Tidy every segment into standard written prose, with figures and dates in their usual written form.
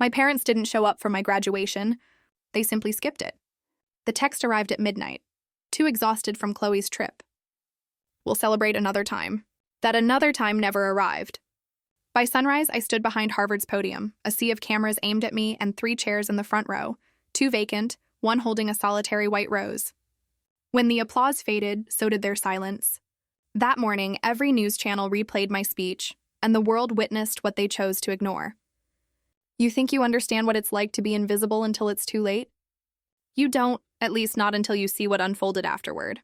My parents didn't show up for my graduation. They simply skipped it. The text arrived at midnight, too exhausted from Chloe's trip. We'll celebrate another time. That another time never arrived. By sunrise, I stood behind Harvard's podium, a sea of cameras aimed at me and 3 chairs in the front row, 2 vacant, 1 holding a solitary white rose. When the applause faded, so did their silence. That morning, every news channel replayed my speech, and the world witnessed what they chose to ignore. You think you understand what it's like to be invisible until it's too late? You don't, at least not until you see what unfolded afterward.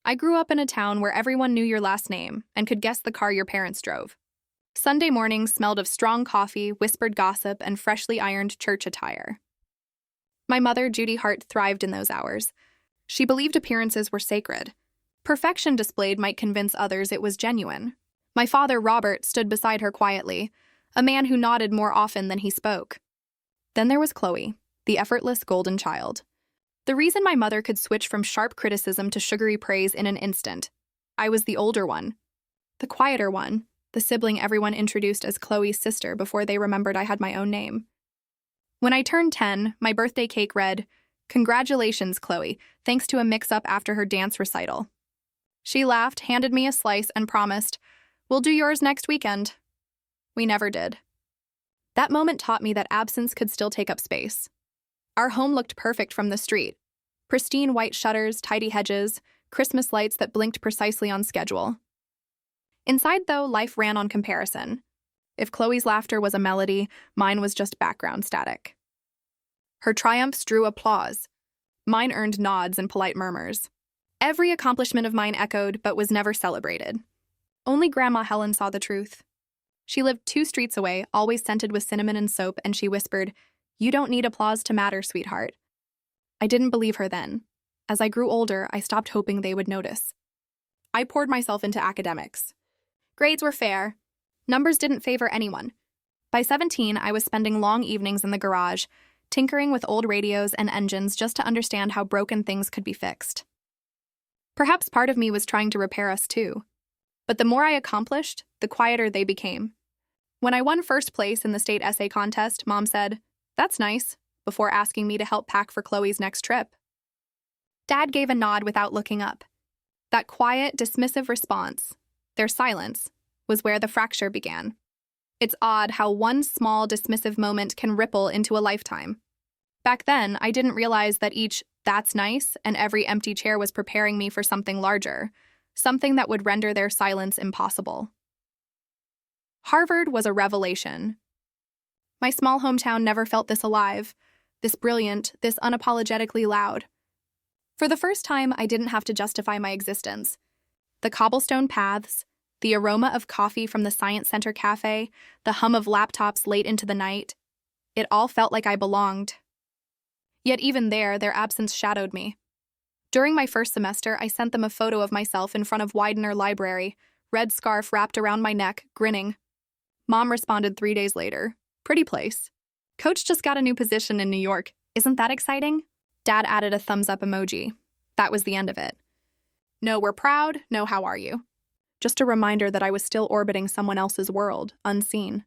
I grew up in a town where everyone knew your last name and could guess the car your parents drove. Sunday mornings smelled of strong coffee, whispered gossip, and freshly ironed church attire. My mother, Zoe Hart, thrived in those hours. She believed appearances were sacred. Perfection displayed might convince others it was genuine. My father, Robert, stood beside her quietly, a man who nodded more often than he spoke. Then there was Chloe, the effortless golden child. The reason my mother could switch from sharp criticism to sugary praise in an instant. I was the older one, the quieter one, the sibling everyone introduced as Chloe's sister before they remembered I had my own name. When I turned 10, my birthday cake read, "Congratulations, Chloe, thanks to a mix-up after her dance recital." She laughed, handed me a slice, and promised, "We'll do yours next weekend." We never did. That moment taught me that absence could still take up space. Our home looked perfect from the street. Pristine white shutters, tidy hedges, Christmas lights that blinked precisely on schedule. Inside, though, life ran on comparison. If Chloe's laughter was a melody, mine was just background static. Her triumphs drew applause. Mine earned nods and polite murmurs. Every accomplishment of mine echoed, but was never celebrated. Only Grandma Helen saw the truth. She lived 2 streets away, always scented with cinnamon and soap, and she whispered, "You don't need applause to matter, sweetheart." I didn't believe her then. As I grew older, I stopped hoping they would notice. I poured myself into academics. Grades were fair. Numbers didn't favor anyone. By 17, I was spending long evenings in the garage, tinkering with old radios and engines just to understand how broken things could be fixed. Perhaps part of me was trying to repair us too. But the more I accomplished, the quieter they became. When I won first place in the state essay contest, Mom said, "That's nice," before asking me to help pack for Chloe's next trip. Dad gave a nod without looking up. That quiet, dismissive response, their silence, was where the fracture began. It's odd how one small, dismissive moment can ripple into a lifetime. Back then, I didn't realize that each "that's nice" and every empty chair was preparing me for something larger, something that would render their silence impossible. Harvard was a revelation. My small hometown never felt this alive, this brilliant, this unapologetically loud. For the first time, I didn't have to justify my existence. The cobblestone paths, the aroma of coffee from the Science Center cafe, the hum of laptops late into the night, it all felt like I belonged. Yet even there, their absence shadowed me. During my first semester, I sent them a photo of myself in front of Widener Library, red scarf wrapped around my neck, grinning. Mom responded 3 days later, "Pretty place. Coach just got a new position in New York. Isn't that exciting?" Dad added a thumbs-up emoji. That was the end of it. No, we're proud. No, how are you? Just a reminder that I was still orbiting someone else's world, unseen.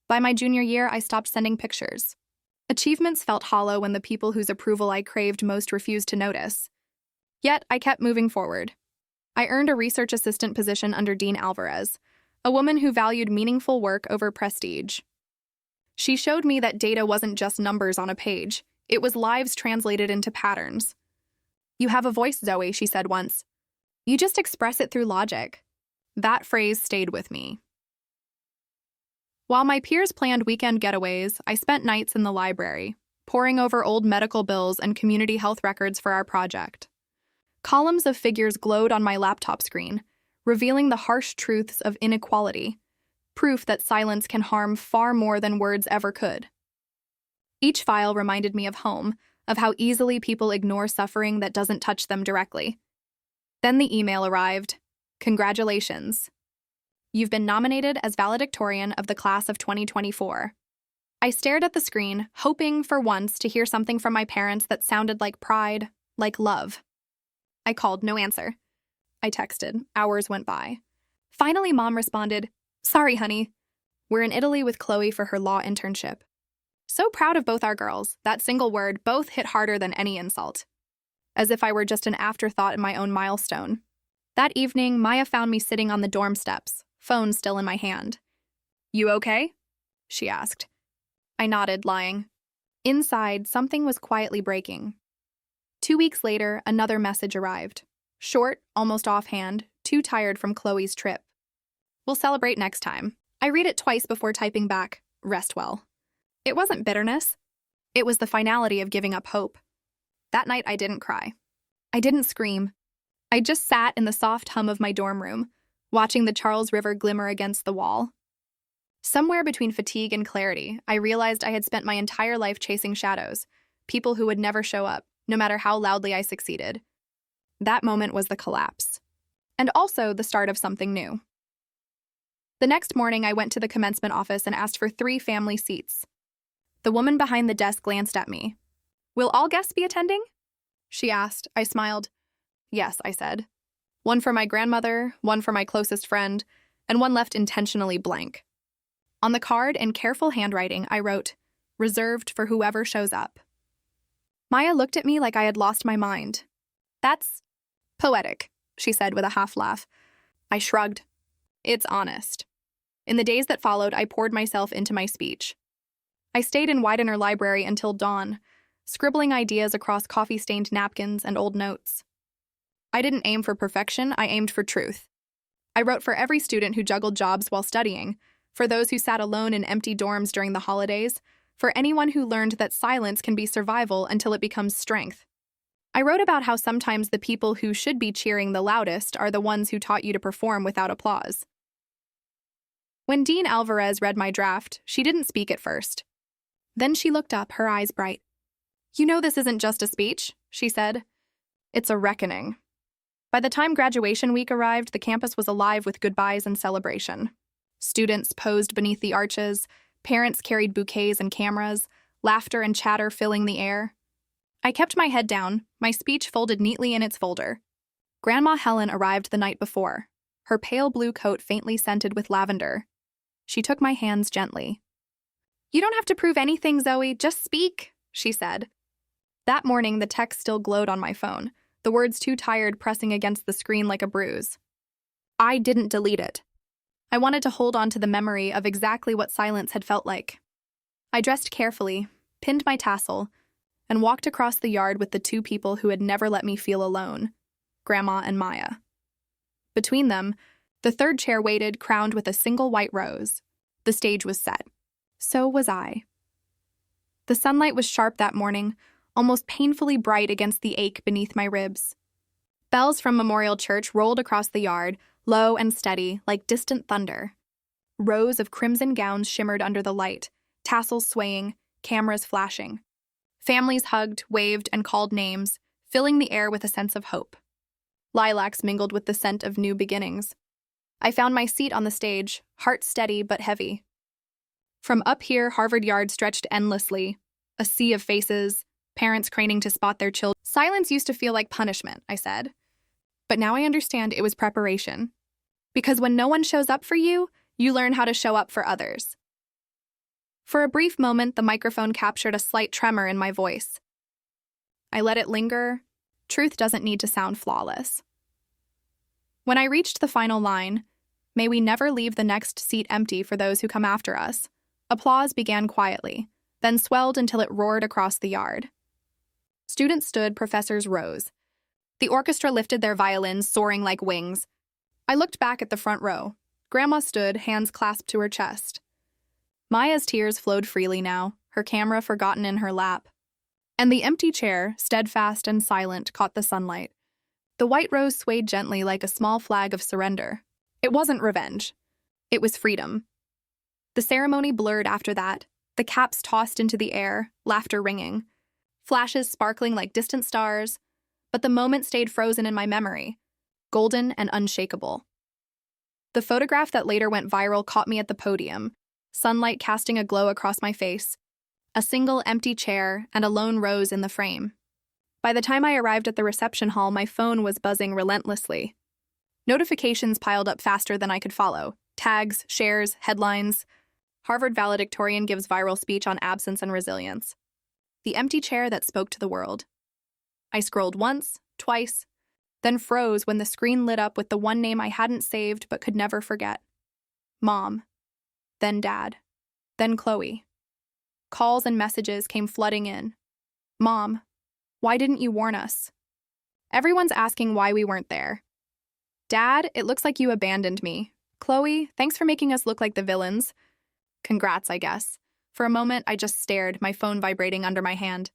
By my junior year, I stopped sending pictures. Achievements felt hollow when the people whose approval I craved most refused to notice. Yet, I kept moving forward. I earned a research assistant position under Dean Alvarez, a woman who valued meaningful work over prestige. She showed me that data wasn't just numbers on a page. It was lives translated into patterns. "You have a voice, Zoe," she said once. "You just express it through logic." That phrase stayed with me. While my peers planned weekend getaways, I spent nights in the library, poring over old medical bills and community health records for our project. Columns of figures glowed on my laptop screen, revealing the harsh truths of inequality, proof that silence can harm far more than words ever could. Each file reminded me of home, of how easily people ignore suffering that doesn't touch them directly. Then the email arrived. "Congratulations. You've been nominated as Valedictorian of the class of 2024. I stared at the screen, hoping for once to hear something from my parents that sounded like pride, like love. I called, no answer. I texted. Hours went by. Finally, Mom responded, "Sorry, honey. We're in Italy with Chloe for her law internship. So proud of both our girls. That single word both hit harder than any insult. As if I were just an afterthought in my own milestone. That evening, Maya found me sitting on the dorm steps, phone still in my hand. "You okay?" she asked. I nodded, lying. Inside, something was quietly breaking. 2 weeks later, another message arrived. Short, almost offhand, too tired from Chloe's trip. "We'll celebrate next time." I read it twice before typing back, "Rest well." It wasn't bitterness. It was the finality of giving up hope. That night, I didn't cry. I didn't scream. I just sat in the soft hum of my dorm room, watching the Charles River glimmer against the wall. Somewhere between fatigue and clarity, I realized I had spent my entire life chasing shadows, people who would never show up, no matter how loudly I succeeded. That moment was the collapse. And also the start of something new. The next morning, I went to the commencement office and asked for 3 family seats. The woman behind the desk glanced at me. "Will all guests be attending?" she asked. I smiled. "Yes," I said. "One for my grandmother, one for my closest friend, and one left intentionally blank." On the card, in careful handwriting, I wrote, "Reserved for whoever shows up." Maya looked at me like I had lost my mind. "That's poetic," she said with a half laugh. I shrugged. "It's honest." In the days that followed, I poured myself into my speech. I stayed in Widener Library until dawn, scribbling ideas across coffee-stained napkins and old notes. I didn't aim for perfection, I aimed for truth. I wrote for every student who juggled jobs while studying, for those who sat alone in empty dorms during the holidays, for anyone who learned that silence can be survival until it becomes strength. I wrote about how sometimes the people who should be cheering the loudest are the ones who taught you to perform without applause. When Dean Alvarez read my draft, she didn't speak at first. Then she looked up, her eyes bright. "You know this isn't just a speech," she said. "It's a reckoning." By the time graduation week arrived, the campus was alive with goodbyes and celebration. Students posed beneath the arches, parents carried bouquets and cameras, laughter and chatter filling the air. I kept my head down, my speech folded neatly in its folder. Grandma Helen arrived the night before, her pale blue coat faintly scented with lavender. She took my hands gently. "You don't have to prove anything, Zoe, just speak," she said. That morning, the text still glowed on my phone, the words too tired pressing against the screen like a bruise. I didn't delete it. I wanted to hold on to the memory of exactly what silence had felt like. I dressed carefully, pinned my tassel, and walked across the yard with the 2 people who had never let me feel alone, Grandma and Maya. Between them, the 3rd chair waited, crowned with a single white rose. The stage was set. So was I. The sunlight was sharp that morning, almost painfully bright against the ache beneath my ribs. Bells from Memorial Church rolled across the yard, low and steady, like distant thunder. Rows of crimson gowns shimmered under the light, tassels swaying, cameras flashing. Families hugged, waved, and called names, filling the air with a sense of hope. Lilacs mingled with the scent of new beginnings. I found my seat on the stage, heart steady but heavy. From up here, Harvard Yard stretched endlessly, a sea of faces, parents craning to spot their children. Silence used to feel like punishment, I said. But now I understand it was preparation. Because when no one shows up for you, you learn how to show up for others. For a brief moment, the microphone captured a slight tremor in my voice. I let it linger. Truth doesn't need to sound flawless. When I reached the final line, "May we never leave the next seat empty for those who come after us," applause began quietly, then swelled until it roared across the yard. Students stood, professors rose. The orchestra lifted their violins, soaring like wings. I looked back at the front row. Grandma stood, hands clasped to her chest. Maya's tears flowed freely now, her camera forgotten in her lap. And the empty chair, steadfast and silent, caught the sunlight. The white rose swayed gently like a small flag of surrender. It wasn't revenge. It was freedom. The ceremony blurred after that, the caps tossed into the air, laughter ringing, flashes sparkling like distant stars, but the moment stayed frozen in my memory, golden and unshakable. The photograph that later went viral caught me at the podium, sunlight casting a glow across my face, a single empty chair and a lone rose in the frame. By the time I arrived at the reception hall, my phone was buzzing relentlessly. Notifications piled up faster than I could follow. Tags, shares, headlines. Harvard valedictorian gives viral speech on absence and resilience. The empty chair that spoke to the world. I scrolled once, twice, then froze when the screen lit up with the one name I hadn't saved but could never forget. Mom. Then Dad. Then Chloe. Calls and messages came flooding in. Mom, why didn't you warn us? Everyone's asking why we weren't there. Dad, it looks like you abandoned me. Chloe, thanks for making us look like the villains. Congrats, I guess. For a moment, I just stared, my phone vibrating under my hand.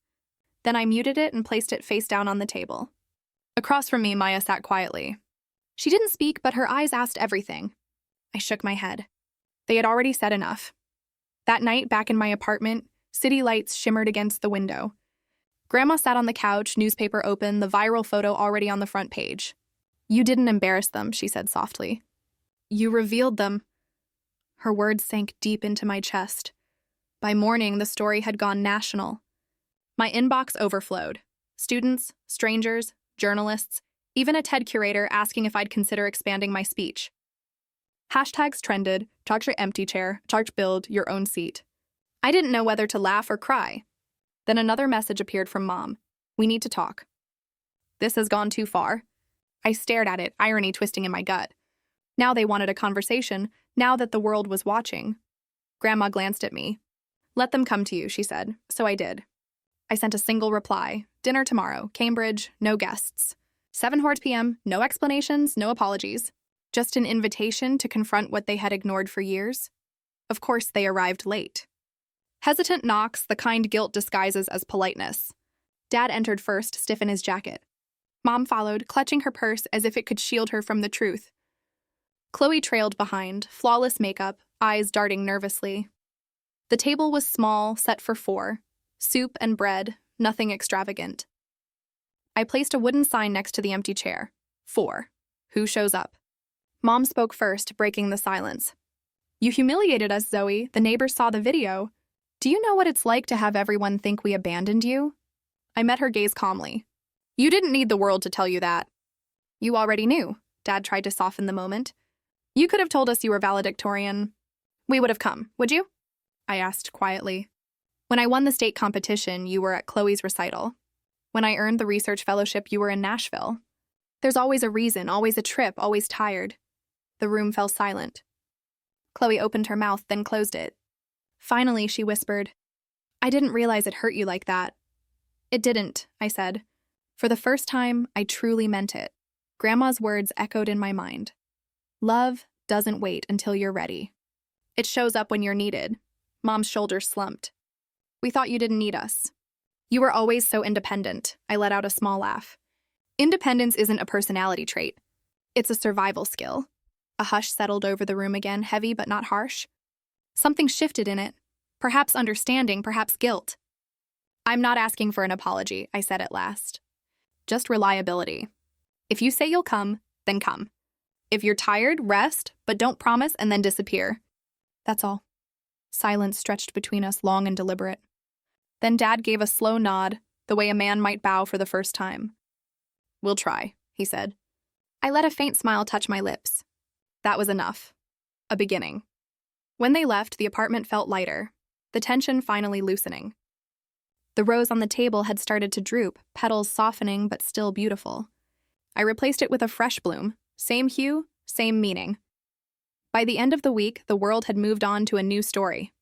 Then I muted it and placed it face down on the table. Across from me, Maya sat quietly. She didn't speak, but her eyes asked everything. I shook my head. They had already said enough. That night, back in my apartment, city lights shimmered against the window. Grandma sat on the couch, newspaper open, the viral photo already on the front page. You didn't embarrass them, she said softly. You revealed them. Her words sank deep into my chest. By morning, the story had gone national. My inbox overflowed. Students, strangers, journalists, even a TED curator asking if I'd consider expanding my speech. Hashtags trended, charge your empty chair, charge build your own seat. I didn't know whether to laugh or cry. Then another message appeared from Mom. We need to talk. This has gone too far. I stared at it, irony twisting in my gut. Now they wanted a conversation, now that the world was watching. Grandma glanced at me. Let them come to you, she said, so I did. I sent a single reply. Dinner tomorrow, Cambridge, no guests. 7:00 p.m., no explanations, no apologies. Just an invitation to confront what they had ignored for years. Of course, they arrived late. Hesitant knocks, the kind guilt disguises as politeness. Dad entered first, stiff in his jacket. Mom followed, clutching her purse as if it could shield her from the truth. Chloe trailed behind, flawless makeup, eyes darting nervously. The table was small, set for 4. Soup and bread, nothing extravagant. I placed a wooden sign next to the empty chair. 4. Who shows up? Mom spoke first, breaking the silence. You humiliated us, Zoe. The neighbors saw the video. Do you know what it's like to have everyone think we abandoned you? I met her gaze calmly. You didn't need the world to tell you that. You already knew. Dad tried to soften the moment. You could have told us you were valedictorian. We would have come, would you? I asked quietly. When I won the state competition, you were at Chloe's recital. When I earned the research fellowship, you were in Nashville. There's always a reason, always a trip, always tired. The room fell silent. Chloe opened her mouth, then closed it. Finally, she whispered, I didn't realize it hurt you like that. It didn't, I said. For the first time, I truly meant it. Grandma's words echoed in my mind. Love doesn't wait until you're ready. It shows up when you're needed. Mom's shoulders slumped. We thought you didn't need us. You were always so independent. I let out a small laugh. Independence isn't a personality trait. It's a survival skill. A hush settled over the room again, heavy but not harsh. Something shifted in it. Perhaps understanding, perhaps guilt. I'm not asking for an apology, I said at last. Just reliability. If you say you'll come, then come. If you're tired, rest, but don't promise and then disappear. That's all. Silence stretched between us, long and deliberate. Then Dad gave a slow nod, the way a man might bow for the first time. We'll try, he said. I let a faint smile touch my lips. That was enough. A beginning. When they left, the apartment felt lighter, the tension finally loosening. The rose on the table had started to droop, petals softening but still beautiful. I replaced it with a fresh bloom, same hue, same meaning. By the end of the week, the world had moved on to a new story.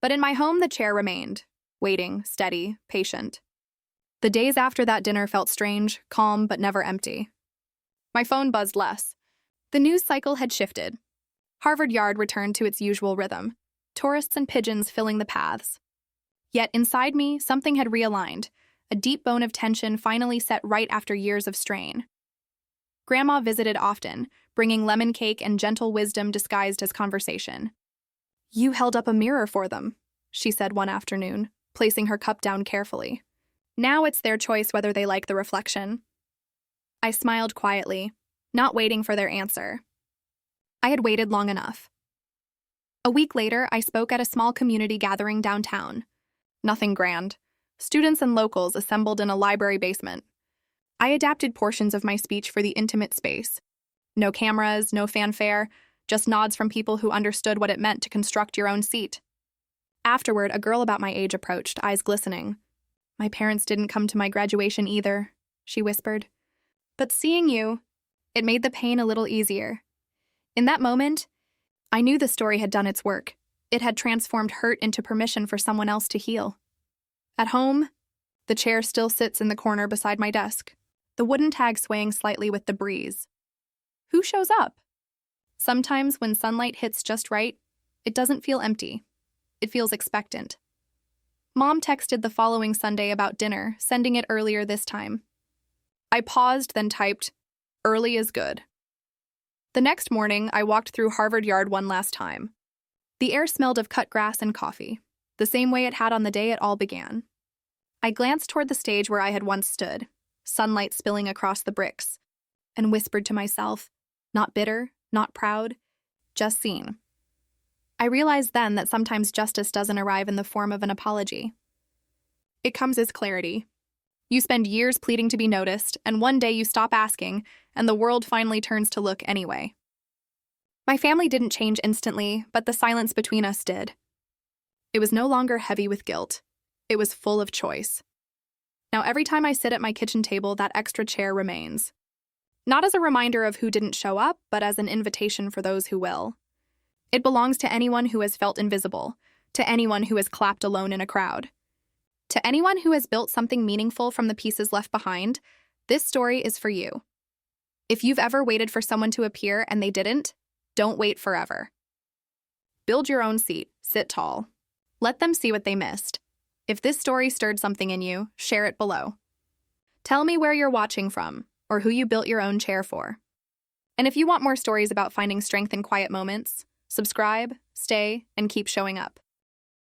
But in my home, the chair remained, waiting, steady, patient. The days after that dinner felt strange, calm, but never empty. My phone buzzed less. The news cycle had shifted. Harvard Yard returned to its usual rhythm, tourists and pigeons filling the paths. Yet inside me, something had realigned, a deep bone of tension finally set right after years of strain. Grandma visited often, bringing lemon cake and gentle wisdom disguised as conversation. You held up a mirror for them, she said one afternoon, placing her cup down carefully. Now it's their choice whether they like the reflection. I smiled quietly, not waiting for their answer. I had waited long enough. A week later, I spoke at a small community gathering downtown. Nothing grand. Students and locals assembled in a library basement. I adapted portions of my speech for the intimate space. No cameras, no fanfare, just nods from people who understood what it meant to construct your own seat. Afterward, a girl about my age approached, eyes glistening. "My parents didn't come to my graduation either," she whispered. "But seeing you, it made the pain a little easier." In that moment, I knew the story had done its work. It had transformed hurt into permission for someone else to heal. At home, the chair still sits in the corner beside my desk, the wooden tag swaying slightly with the breeze. Who shows up? Sometimes when sunlight hits just right, it doesn't feel empty. It feels expectant. Mom texted the following Sunday about dinner, sending it earlier this time. I paused, then typed, "Early is good." The next morning, I walked through Harvard Yard one last time. The air smelled of cut grass and coffee, the same way it had on the day it all began. I glanced toward the stage where I had once stood, sunlight spilling across the bricks, and whispered to myself, not bitter, not proud, just seen. I realized then that sometimes justice doesn't arrive in the form of an apology. It comes as clarity. You spend years pleading to be noticed, and one day you stop asking, and the world finally turns to look anyway. My family didn't change instantly, but the silence between us did. It was no longer heavy with guilt. It was full of choice. Now every time I sit at my kitchen table, that extra chair remains. Not as a reminder of who didn't show up, but as an invitation for those who will. It belongs to anyone who has felt invisible, to anyone who has clapped alone in a crowd. To anyone who has built something meaningful from the pieces left behind, this story is for you. If you've ever waited for someone to appear and they didn't, don't wait forever. Build your own seat, sit tall. Let them see what they missed. If this story stirred something in you, share it below. Tell me where you're watching from, or who you built your own chair for. And if you want more stories about finding strength in quiet moments, subscribe, stay, and keep showing up.